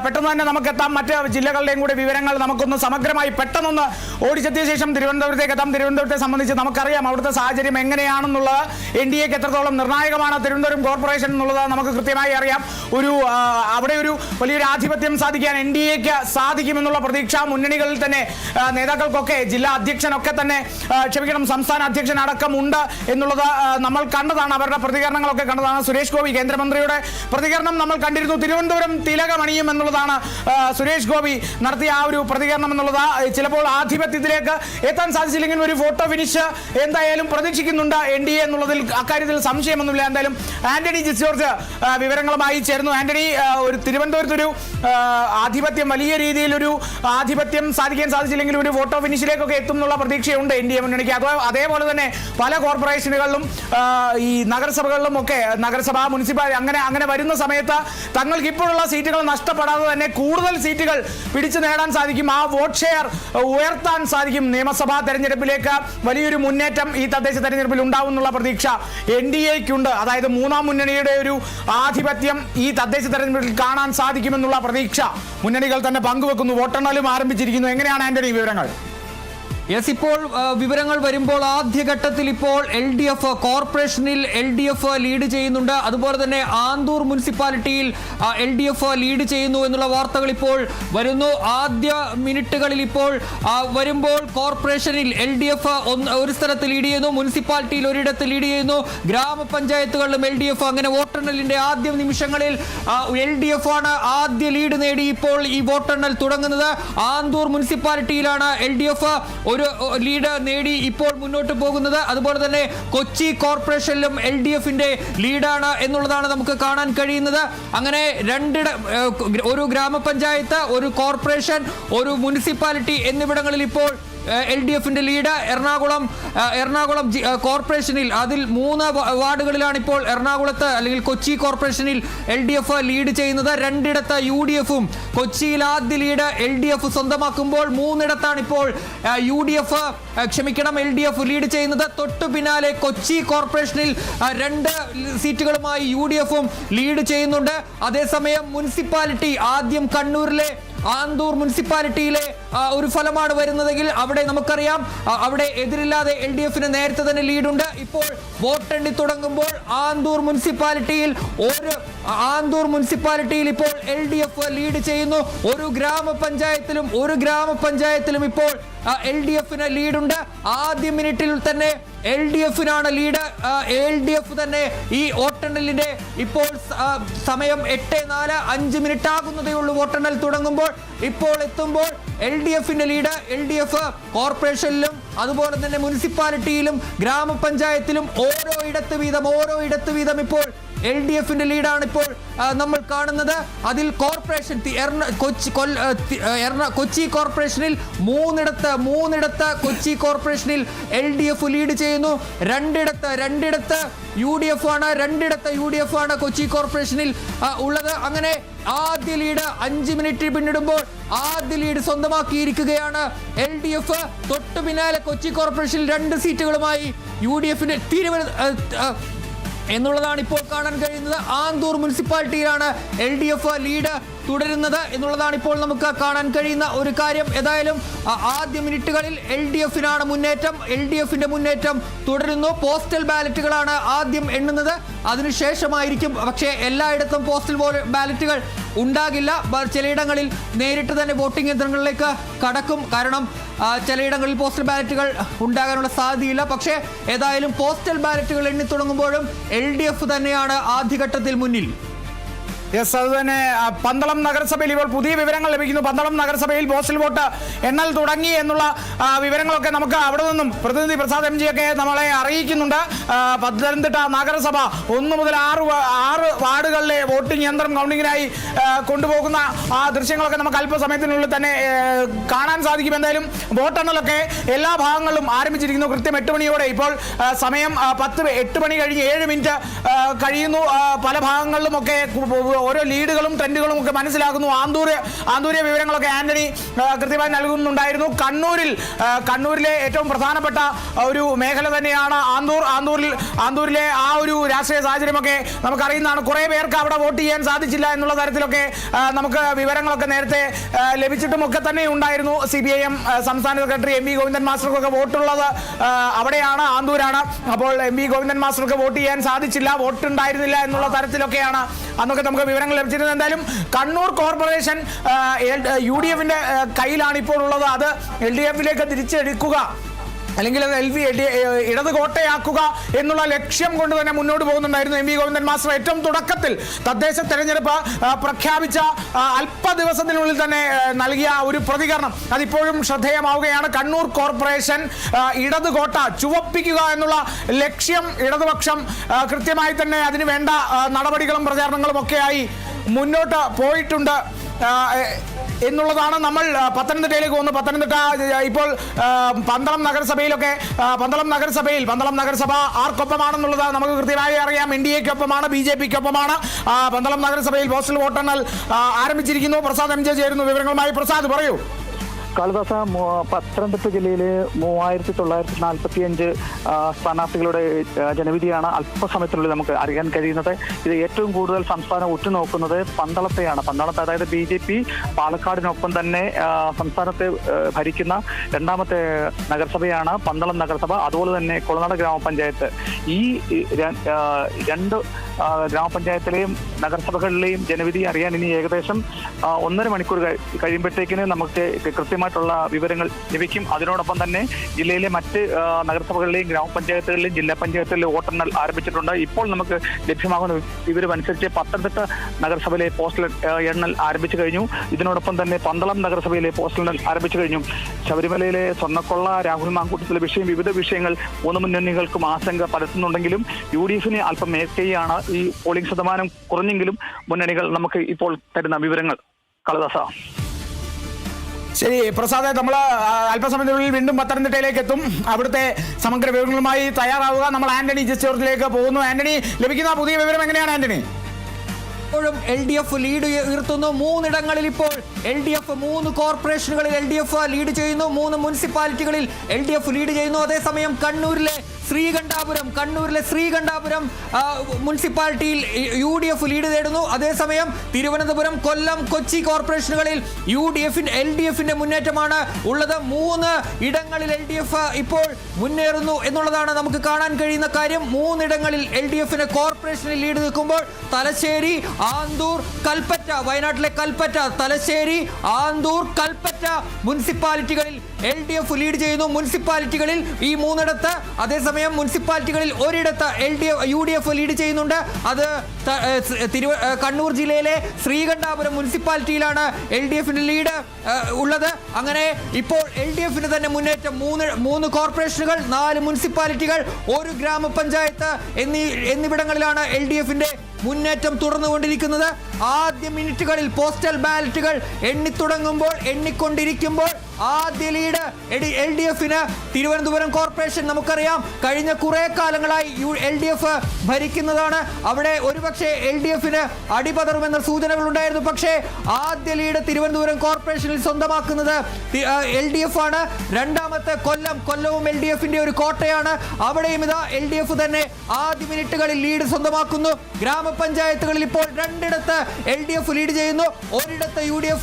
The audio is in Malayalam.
പെട്ടെന്ന് തന്നെ നമുക്ക് എത്താം. മറ്റ് ജില്ലകളുടെയും കൂടി വിവരങ്ങൾ നമുക്കൊന്ന് സമഗ്രമായി പെട്ടെന്നൊന്ന് ഓടിച്ചെത്തിയ ശേഷം തിരുവനന്തപുരത്തേക്ക് എത്താം. തിരുവനന്തപുരത്തെ സംബന്ധിച്ച് നമുക്കറിയാം അവിടുത്തെ സാഹചര്യം എങ്ങനെയാണെന്നുള്ളത്. NDAക്ക് എത്രത്തോളം നിർണായകമാണ് തിരുവനന്തപുരം കോർപ്പറേഷൻ എന്നുള്ളത് നമുക്ക് കൃത്യമായി അറിയാം. അവിടെ ഒരു വലിയൊരു ആധിപത്യം സാധിക്കാൻ NDAക്ക് സാധിക്കുമെന്നുള്ള പ്രതീക്ഷ മുന്നണികളിൽ തന്നെ നേതാക്കൾക്കൊക്കെ, ജില്ലാ അധ്യക്ഷനൊക്കെ തന്നെ സംസ്ഥാന അധ്യക്ഷൻ അടക്കമുണ്ട് എന്നുള്ളത് നമ്മൾ കണ്ടതാണ്. അവരുടെ പ്രതികരണങ്ങളൊക്കെ കണ്ടതാണ്. സുരേഷ് ഗോപി കേന്ദ്രമന്ത്രിയുടെ പ്രതികരണം നമ്മൾ കണ്ടിരുന്നു. തിരുവനന്തപുരം തിലകമണിയും എന്നുള്ളതാണ് സുരേഷ് ഗോപി നടത്തിയ ആ ഒരു പ്രതികരണം എന്നുള്ളത്. ചിലപ്പോൾ ആധിപത്യത്തിലേക്ക് എത്താൻ സാധിച്ചില്ലെങ്കിൽ ഒരു ഫോട്ടോ ഫിനിഷ് എന്തായാലും പ്രതീക്ഷിക്കുന്നുണ്ട് NDA എന്നുള്ളതിൽ അക്കാര്യത്തിൽ സംശയമൊന്നുമില്ല. എന്തായാലും ആന്റണി ജോർജ് വിവരങ്ങളുമായി ചേർന്നു. ആന്റണി, ഒരു തിരുവനന്തപുരത്തൊരു ആധിപത്യം, വലിയ രീതിയിലൊരു ആധിപത്യം സാധിക്കാൻ സാധിച്ചില്ലെങ്കിൽ ഒരു ഫോട്ടോ ഫിനിഷിലേക്കൊക്കെ എത്തും എന്നുള്ള പ്രതീക്ഷയുണ്ട് NDA മുന്നണിക്ക്. അതേപോലെ തന്നെ പല കോർപ്പറേഷനുകളിലും ഈ നഗരസഭകളിലും ഒക്കെ, നഗരസഭ, മുനിസിപ്പാലിറ്റി അങ്ങനെ വരുന്ന സമയത്ത് തങ്ങൾക്ക് ഇപ്പോഴുള്ള സീറ്റുകൾ നഷ്ടപ്പെടാതെ തന്നെ കൂടുതൽ സീറ്റുകൾ പിടിച്ചു നേടാൻ സാധിക്കും. ആ വോട്ട് ഷെയർ ഉയർത്താൻ സാധിക്കും. നിയമസഭാ തെരഞ്ഞെടുപ്പിലേക്ക് വലിയൊരു മുന്നേറ്റം ഈ തദ്ദേശ തെരഞ്ഞെടുപ്പിൽ ഉണ്ടാവും എന്നുള്ള പ്രതീക്ഷ NDAക്കുണ്ട്. അതായത് മൂന്നാം മുന്നണിയുടെ ഒരു ആധിപത്യം ഈ തദ്ദേശ തെരഞ്ഞെടുപ്പിൽ കാണാൻ സാധിക്കുമെന്നുള്ള പ്രതീക്ഷ മുന്നണികൾ തന്നെ പങ്കുവെക്കുന്നു. വോട്ടെണ്ണലും ആരംഭിച്ചിരിക്കുന്നു. എങ്ങനെയാണ് ആന്റണി വിവരങ്ങൾ? ഇപ്പോൾ വിവരങ്ങൾ വരുമ്പോൾ ആദ്യഘട്ടത്തിൽ ഇപ്പോൾ LDF കോർപ്പറേഷനിൽ LDF ലീഡ് ചെയ്യുന്നുണ്ട്. അതുപോലെ തന്നെ ആന്തൂർ മുനിസിപ്പാലിറ്റിയിൽ LDF ലീഡ് ചെയ്യുന്നു എന്നുള്ള വാർത്തകൾ ഇപ്പോൾ വരുന്നു. ആദ്യ മിനിറ്റുകളിൽ ഇപ്പോൾ വരുമ്പോൾ കോർപ്പറേഷനിൽ LDF ഒരു സ്ഥലത്ത് ലീഡ് ചെയ്യുന്നു, മുനിസിപ്പാലിറ്റിയിൽ ഒരിടത്ത് ലീഡ് ചെയ്യുന്നു, ഗ്രാമപഞ്ചായത്തുകളിലും LDF. അങ്ങനെ വോട്ടെണ്ണലിന്റെ ആദ്യ നിമിഷങ്ങളിൽ LDF ആണ് ആദ്യ ലീഡ് നേടി ഇപ്പോൾ ഈ വോട്ടെണ്ണൽ തുടങ്ങുന്നത്. ആന്തൂർ മുനിസിപ്പാലിറ്റിയിലാണ് LDF ഒരു ലീഡ് നേടി ഇപ്പോൾ മുന്നോട്ട് പോകുന്നത്. അതുപോലെ തന്നെ കൊച്ചി കോർപ്പറേഷനിലും LDFന്റെ ലീഡാണ് എന്നുള്ളതാണ് നമുക്ക് കാണാൻ കഴിയുന്നത്. അങ്ങനെ ഒരു ഗ്രാമപഞ്ചായത്ത്, ഒരു കോർപ്പറേഷൻ, ഒരു മുനിസിപ്പാലിറ്റി എന്നിവിടങ്ങളിൽ ഇപ്പോൾ LDFന്റെ ലീഡ്. എറണാകുളം കോർപ്പറേഷനിൽ അതിൽ 3 വാർഡുകളിലാണ് ഇപ്പോൾ എറണാകുളത്ത് അല്ലെങ്കിൽ കൊച്ചി കോർപ്പറേഷനിൽ LDF ലീഡ് ചെയ്യുന്നത്. 2 UDFും കൊച്ചിയിൽ ആദ്യ ലീഡ് LDF സ്വന്തമാക്കുമ്പോൾ 3 ഇപ്പോൾ LDF ലീഡ് ചെയ്യുന്നത്. തൊട്ടു പിന്നാലെ കൊച്ചി കോർപ്പറേഷനിൽ 2 സീറ്റുകളുമായി UDFും ലീഡ് ചെയ്യുന്നുണ്ട്. അതേസമയം മുനിസിപ്പാലിറ്റി ആദ്യം കണ്ണൂരിലെ ആന്തൂർ മുനിസിപ്പാലിറ്റിയിലെ ഒരു ഫലമാണ് വരുന്നതെങ്കിൽ അവിടെ നമുക്കറിയാം അവിടെ എതിരില്ലാതെ LDFന് നേരത്തെ തന്നെ ലീഡുണ്ട്. ഇപ്പോൾ വോട്ടെണ്ണി തുടങ്ങുമ്പോൾ ആന്തൂർ മുനിസിപ്പാലിറ്റിയിൽ ഇപ്പോൾ LDF ലീഡ് ചെയ്യുന്നു. ഒരു ഗ്രാമപഞ്ചായത്തിലും ഇപ്പോൾ LDFന് ലീഡുണ്ട്. ആദ്യ മിനിറ്റിൽ തന്നെ LDFനാണ് ലീഡ്. LDF തന്നെ ഈ വോട്ടെണ്ണലിന്റെ ഇപ്പോൾ സമയം 8:05 ആകുന്നതേ ഉള്ളൂ. വോട്ടെണ്ണൽ തുടങ്ങുമ്പോൾ ഇപ്പോൾ എത്തുമ്പോൾ LDFന്റെ ലീഡ്. LDF കോർപ്പറേഷനിലും അതുപോലെ തന്നെ മുനിസിപ്പാലിറ്റിയിലും ഗ്രാമപഞ്ചായത്തിലും ഓരോ ഇടത്ത് വീതം ഇപ്പോൾ LDFന്റെ ലീഡാണ് ഇപ്പോൾ നമ്മൾ കാണുന്നത്. അതിൽ കോർപ്പറേഷൻ കൊച്ചി കോർപ്പറേഷനിൽ മൂന്നിടത്ത് കൊച്ചി കോർപ്പറേഷനിൽ LDF ലീഡ് ചെയ്യുന്നു. രണ്ടിടത്ത് UDF ആണ് കൊച്ചി കോർപ്പറേഷനിൽ ഉള്ളത്. അങ്ങനെ ആദ്യ ലീഡ് 5 മിനിറ്റ് പിന്നിടുമ്പോൾ ആദ്യ ലീഡ് സ്വന്തമാക്കിയിരിക്കുകയാണ് LDF. തൊട്ടു പിന്നാലെ കൊച്ചി കോർപ്പറേഷനിൽ 2 സീറ്റുകളുമായി UDFന്റെ എന്നുള്ളതാണ് ഇപ്പോൾ കാണാൻ കഴിയുന്നത്. ആന്തൂർ മുനിസിപ്പാലിറ്റിയിലാണ് LDF ലീഡ് തുടരുന്നത് എന്നുള്ളതാണ് ഇപ്പോൾ നമുക്ക് കാണാൻ കഴിയുന്ന ഒരു കാര്യം. ഏതായാലും ആദ്യ മിനിറ്റുകളിൽ LDFനാണ് മുന്നേറ്റം. LDFന്റെ മുന്നേറ്റം തുടരുന്നു. പോസ്റ്റൽ ബാലറ്റുകളാണ് ആദ്യം എണ്ണുന്നത്. അതിനുശേഷമായിരിക്കും, പക്ഷേ എല്ലായിടത്തും പോസ്റ്റൽ ബാലറ്റുകൾ ഉണ്ടാകില്ല. ചിലയിടങ്ങളിൽ നേരിട്ട് തന്നെ വോട്ടിംഗ് യന്ത്രങ്ങളിലേക്ക് കടക്കും. കാരണം ചിലയിടങ്ങളിൽ പോസ്റ്റൽ ബാലറ്റുകൾ ഉണ്ടാകാനുള്ള സാധ്യതയില്ല. പക്ഷേ ഏതായാലും പോസ്റ്റൽ ബാലറ്റുകൾ എണ്ണി തുടങ്ങുമ്പോഴും LDF തന്നെയാണ് ആദ്യഘട്ടത്തിൽ മുന്നിൽ. യെസ്, അത് തന്നെ. പന്തളം നഗരസഭയിൽ ഇപ്പോൾ പുതിയ വിവരങ്ങൾ ലഭിക്കുന്നു. പന്തളം നഗരസഭയിൽ പോസ്റ്റൽ വോട്ട് എണ്ണൽ തുടങ്ങി എന്നുള്ള വിവരങ്ങളൊക്കെ നമുക്ക് അവിടെ നിന്നും പ്രതിനിധി പ്രസാദ് MG ഒക്കെ നമ്മളെ അറിയിക്കുന്നുണ്ട്. പത്തനംതിട്ട നഗരസഭ 1 മുതൽ 6 വാർഡുകളിലെ വോട്ടിംഗ് യന്ത്രം കൗണ്ടിങ്ങിനായി കൊണ്ടുപോകുന്ന ആ ദൃശ്യങ്ങളൊക്കെ നമുക്ക് അല്പസമയത്തിനുള്ളിൽ തന്നെ കാണാൻ സാധിക്കും. എന്തായാലും വോട്ടെണ്ണലൊക്കെ എല്ലാ ഭാഗങ്ങളിലും ആരംഭിച്ചിരിക്കുന്നു. കൃത്യം 8 മണിയോടെ. ഇപ്പോൾ സമയം 8 മണി കഴിഞ്ഞ് 7 മിനിറ്റ് കഴിയുന്നു. പല ഭാഗങ്ങളിലുമൊക്കെ ഓരോ ലീഡുകളും ട്രെൻഡുകളും ഒക്കെ മനസ്സിലാക്കുന്നു. ആന്തൂരിയ വിവരങ്ങളൊക്കെ ആന്റണി കൃത്യമായി നൽകുന്നുണ്ടായിരുന്നു. കണ്ണൂരിലെ ഏറ്റവും പ്രധാനപ്പെട്ട ഒരു മേഖല തന്നെയാണ് ആന്തൂരിലെ ആ ഒരു രാഷ്ട്രീയ സാഹചര്യമൊക്കെ നമുക്കറിയുന്നതാണ്. കുറേ പേർക്ക് അവിടെ വോട്ട് ചെയ്യാൻ സാധിച്ചില്ല എന്നുള്ള തരത്തിലൊക്കെ നമുക്ക് വിവരങ്ങളൊക്കെ നേരത്തെ ലഭിച്ചിട്ടുമൊക്കെ തന്നെ ഉണ്ടായിരുന്നു. CPIM സംസ്ഥാന സെക്രട്ടറി MV ഗോവിന്ദൻ മാസ്റ്റർക്കൊക്കെ വോട്ടുള്ളത് അവിടെയാണ്, ആന്തൂരാണ്. അപ്പോൾ MV ഗോവിന്ദൻ മാസ്റ്റർക്ക് വോട്ട് ചെയ്യാൻ സാധിച്ചില്ല, വോട്ട് ഉണ്ടായിരുന്നില്ല എന്നുള്ള തരത്തിലൊക്കെയാണ് അന്നൊക്കെ നമുക്ക് വിവരങ്ങൾ ലഭിച്ചിരുന്നത്. എന്തായാലും കണ്ണൂർ കോർപ്പറേഷൻ UDFന്റെ കയ്യിലാണ് ഇപ്പോൾ ഉള്ളത്. അത് LDFിലേക്ക് തിരിച്ചെടുക്കുക അല്ലെങ്കിൽ ഇടത് കോട്ടയാക്കുക എന്നുള്ള ലക്ഷ്യം കൊണ്ട് തന്നെ മുന്നോട്ട് പോകുന്നുണ്ടായിരുന്നു MV ഗോവിന്ദൻ മാസ്റ്റർ. ഏറ്റവും തുടക്കത്തിൽ തദ്ദേശ തെരഞ്ഞെടുപ്പ് പ്രഖ്യാപിച്ച അല്പ ദിവസത്തിനുള്ളിൽ തന്നെ നൽകിയ ഒരു പ്രതികരണം അതിപ്പോഴും ശ്രദ്ധേയമാവുകയാണ്. കണ്ണൂർ കോർപ്പറേഷൻ ഇടത് കോട്ട ചുവപ്പിക്കുക എന്നുള്ള ലക്ഷ്യം ഇടതുപക്ഷം കൃത്യമായി തന്നെ അതിന് വേണ്ട നടപടികളും പ്രചാരണങ്ങളും ഒക്കെയായി മുന്നോട്ട് പോയിട്ടുണ്ട് എന്നുള്ളതാണ്. നമ്മൾ പത്തനംതിട്ടയിലേക്ക് പോകുന്നു. പത്തനംതിട്ട ഇപ്പോൾ പന്തളം നഗരസഭ ആർക്കൊപ്പമാണെന്നുള്ളത് നമുക്ക് കൃത്യമായി അറിയാം. NDAക്കൊപ്പമാണ്, BJPക്കൊപ്പമാണ്. പന്തളം നഗരസഭയിൽ പോസ്റ്റൽ വോട്ടെണ്ണൽ ആരംഭിച്ചിരിക്കുന്നു. പ്രസാദ് MJ ചേരുന്നു വിവരങ്ങളുമായി. പ്രസാദ് പറയൂ. കാളിദാസ, പത്തനംതിട്ട ജില്ലയിലെ 3945 സ്ഥാനാർത്ഥികളുടെ ജനവിധിയാണ് അല്പസമയത്തിനുള്ളിൽ നമുക്ക് അറിയാൻ കഴിയുന്നത്. ഇത് ഏറ്റവും കൂടുതൽ സംസ്ഥാനം ഉറ്റുനോക്കുന്നത് പന്തളത്തെയാണ്. പന്തളത്ത് അതായത് BJP പാലക്കാടിനൊപ്പം തന്നെ സംസ്ഥാനത്തെ ഭരിക്കുന്ന രണ്ടാമത്തെ നഗരസഭയാണ് പന്തളം നഗരസഭ. അതുപോലെ തന്നെ കുളനാട് ഗ്രാമപഞ്ചായത്ത്. ഈ രണ്ട് ഗ്രാമപഞ്ചായത്തിലെയും നഗരസഭകളിലെയും ജനവിധി അറിയാൻ ഇനി ഏകദേശം 1.5 മണിക്കൂർ കഴിയുമ്പോഴത്തേക്കിന് നമുക്ക് കൃത്യമായിട്ടുള്ള വിവരങ്ങൾ ലഭിക്കും. അതിനോടൊപ്പം തന്നെ ജില്ലയിലെ മറ്റ് നഗരസഭകളിലെയും ഗ്രാമപഞ്ചായത്തുകളിലെയും ജില്ലാ പഞ്ചായത്തുകളിലെ വോട്ടെണ്ണൽ ആരംഭിച്ചിട്ടുണ്ട്. ഇപ്പോൾ നമുക്ക് ലഭ്യമാകുന്ന വിവരമനുസരിച്ച് പത്തനംതിട്ട നഗരസഭയിലെ പോസ്റ്റൽ എണ്ണൽ ആരംഭിച്ചു കഴിഞ്ഞു. ഇതിനോടൊപ്പം തന്നെ പന്തളം നഗരസഭയിലെ പോസ്റ്റൽ എണ്ണൽ ആരംഭിച്ചു കഴിഞ്ഞു. ശബരിമലയിലെ സ്വർണ്ണക്കൊള്ള, രാഹുൽ മാങ്കൂട്ടത്തിലെ വിഷയം, വിവിധ വിഷയങ്ങൾ മൂന്ന് മുന്നണികൾക്കും ആശങ്ക പരത്തുന്നുണ്ടെങ്കിലും UDFന് അല്പം മേൽക്കൈയാണ്. ഈ പോളിംഗ് ശതമാനം കുറഞ്ഞെങ്കിലും മുന്നണികൾ നമുക്ക് ഇപ്പോൾ തരുന്ന വിവരങ്ങൾ. കാളിദാസ. ശരി പ്രസാദ്, നമ്മൾ അല്പസമയത്തിനുള്ളിൽ വീണ്ടും പത്തനംതിട്ടയിലേക്ക് എത്തും. അവിടുത്തെ സമഗ്ര വിവരങ്ങളുമായി തയ്യാറാവുക. നമ്മൾ ആന്റണി ജസ്റ്റോറിലേക്ക് പോകുന്നു. ആന്റണി, ലഭിക്കുന്ന പുതിയ വിവരം എങ്ങനെയാണ് ആന്റണി? ഇപ്പോഴും LDF ലീഡ് ഉയർത്തുന്നു. 3 ഇടങ്ങളിൽ ഇപ്പോൾ LDF 3 കോർപ്പറേഷനുകളിൽ LDF ലീഡ് ചെയ്യുന്നു. 3 മുനിസിപ്പാലിറ്റികളിൽ LDF ലീഡ് ചെയ്യുന്നു. അതേസമയം കണ്ണൂരിലെ ശ്രീകണ്ഠാപുരം മുനിസിപ്പാലിറ്റിയിൽ UDF ലീഡ് നേടുന്നു. അതേസമയം തിരുവനന്തപുരം, കൊല്ലം, കൊച്ചി കോർപ്പറേഷനുകളിൽ LDFന്റെ മുന്നേറ്റമാണ് ഉള്ളത്. 3 ഇടങ്ങളിൽ LDF ഇപ്പോൾ മുന്നേറുന്നു എന്നുള്ളതാണ് നമുക്ക് കാണാൻ കഴിയുന്ന കാര്യം. 3 ഇടങ്ങളിൽ LDFന് കോർപ്പറേഷനിൽ ലീഡ് നിൽക്കുമ്പോൾ തലശ്ശേരി, ആന്തൂർ, കൽപ്പറ്റ, വയനാട്ടിലെ കൽപ്പറ്റ, തലശ്ശേരി, ആന്തൂർ, കൽപ്പറ്റ മുനിസിപ്പാലിറ്റികളിൽ LDF ലീഡ് ചെയ്യുന്നു. മുനിസിപ്പാലിറ്റികളിൽ ഈ 3ഇടത്ത്, അതേസമയം മുനിസിപ്പാലിറ്റികളിൽ ഒരിടത്ത് UDF ലീഡ് ചെയ്യുന്നുണ്ട്. അത് കണ്ണൂർ ജില്ലയിലെ ശ്രീകണ്ഠാപുരം മുനിസിപ്പാലിറ്റിയിലാണ് LDFന്റെ ലീഡ് ഉള്ളത്. അങ്ങനെ ഇപ്പോൾ LDFന് തന്നെ മുന്നേറ്റം. 3 കോർപ്പറേഷനുകൾ, 4 മുനിസിപ്പാലിറ്റികൾ, 1 ഗ്രാമപഞ്ചായത്ത് എന്നിവിടങ്ങളിലാണ് LDFന്റെ മുന്നേറ്റം തുടർന്നുകൊണ്ടിരിക്കുന്നത്. ആദ്യ മിനിറ്റുകളിൽ പോസ്റ്റൽ ബാലറ്റുകൾ എണ്ണിക്കൊണ്ടിരിക്കുമ്പോൾ ആദ്യ ലീഡ് LDFന് തിരുവനന്തപുരം കോർപ്പറേഷൻ. നമുക്കറിയാം കഴിഞ്ഞ കുറെ കാലങ്ങളായി LDF ഭരിക്കുന്നതാണ്. അവിടെ ഒരുപക്ഷെ LDFന് അടിപതറുമെന്ന സൂചനകൾ ഉണ്ടായിരുന്നു. പക്ഷേ ആദ്യ ലീഡ് തിരുവനന്തപുരം കോർപ്പറേഷനിൽ സ്വന്തമാക്കുന്നത് LDF ആണ്. രണ്ടാമത്തെ കൊല്ലവും LDFന്റെ ഒരു കോട്ടയാണ്. അവിടെയും ഇതാ LDF തന്നെ ആദ്യ മിനിറ്റുകളിൽ ലീഡ് സ്വന്തമാക്കുന്നു. ഗ്രാമപഞ്ചായത്തുകളിൽ ഇപ്പോൾ 2ഇടത്ത് LDF ലീഡ് ചെയ്യുന്നു. ഒരിടത്ത് UDF